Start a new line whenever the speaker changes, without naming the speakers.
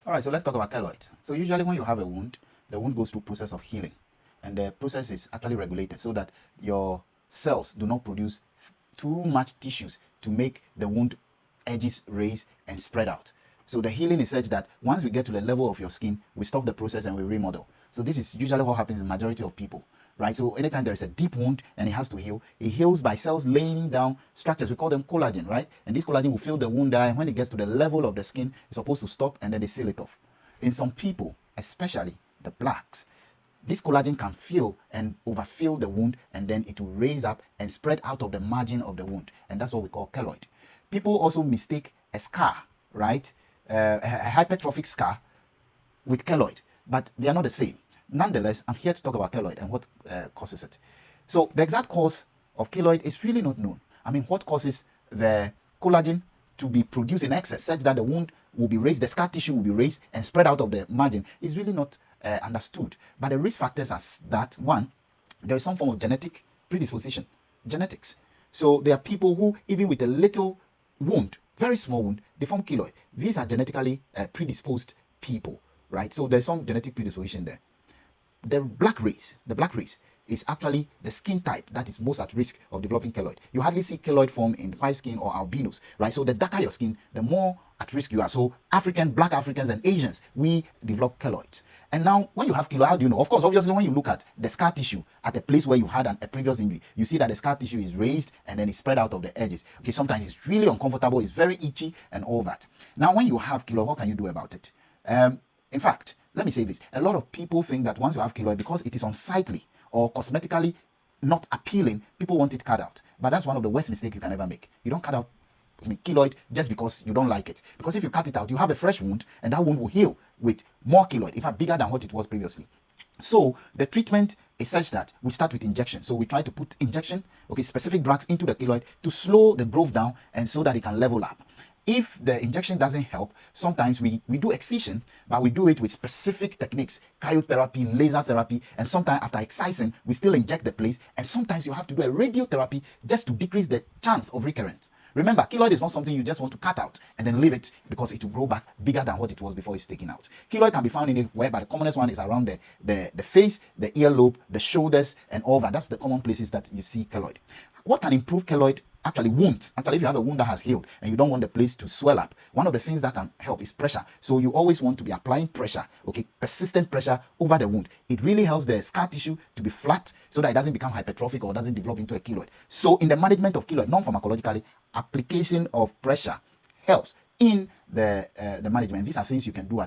All right, so let's talk about keloids. So usually when you have a wound, the wound goes through a process of healing. And the process is actually regulated so that your cells do not produce too much tissues to make the wound edges raise and spread out. So the healing is such that once we get to the level of your skin, we stop the process and we remodel. So this is usually what happens in the majority of people, right? So anytime there is a deep wound and it has to heal, it heals by cells laying down structures. We call them collagen, right? And this collagen will fill the wound there, and when it gets to the level of the skin, it's supposed to stop and then they seal it off. In some people, especially the blacks, this collagen can fill and overfill the wound, and then it will raise up and spread out of the margin of the wound. And that's what we call keloid. People also mistake a scar, right? A hypertrophic scar with keloid, but they are not the same. Nonetheless, I'm here to talk about keloid and what causes it. So the exact cause of keloid is really not known. I mean, what causes the collagen to be produced in excess such that the wound will be raised, the scar tissue will be raised and spread out of the margin is really not understood. But the risk factors are that, one, there is some form of genetic predisposition, genetics. So there are people who, even with a little wound, very small wound, they form keloid. These are genetically predisposed people, right? So there's some genetic predisposition there. The black race is actually the skin type that is most at risk of developing keloid. You hardly see keloid form in white skin or albinos, right? So the darker your skin, the more at risk you are. So black Africans and Asians, we develop keloids. And now, when you have keloid, how do you know? Of course, obviously, when you look at the scar tissue at a place where you had a previous injury, you see that the scar tissue is raised and then it's spread out of the edges. Okay, sometimes it's really uncomfortable, it's very itchy and all that. Now, when you have keloid, what can you do about it? In fact, let me say this. A lot of people think that once you have keloid, because it is unsightly or cosmetically not appealing, people want it cut out. But that's one of the worst mistakes you can ever make. You don't cut out keloid just because you don't like it. Because if you cut it out, you have a fresh wound, and that wound will heal with more keloid, in fact bigger than what it was previously. So the treatment is such that we start with injection. So we try to put specific drugs into the keloid to slow the growth down and so that it can level up. If the injection doesn't help, sometimes we do excision, but we do it with specific techniques, cryotherapy, laser therapy, and sometimes after excising, we still inject the place, and sometimes you have to do a radiotherapy just to decrease the chance of recurrence. Remember, keloid is not something you just want to cut out and then leave it because it will grow back bigger than what it was before it's taken out. Keloid can be found anywhere, but the commonest one is around the face, the earlobe, the shoulders, and all that. That's the common places that you see keloid. What can improve keloid? Actually, wounds. Actually, if you have a wound that has healed and you don't want the place to swell up, one of the things that can help is pressure. So you always want to be applying pressure, persistent pressure over the wound. It really helps the scar tissue to be flat so that it doesn't become hypertrophic or doesn't develop into a keloid. So in the management of keloid, non-pharmacologically, application of pressure helps in the management. These are things you can do at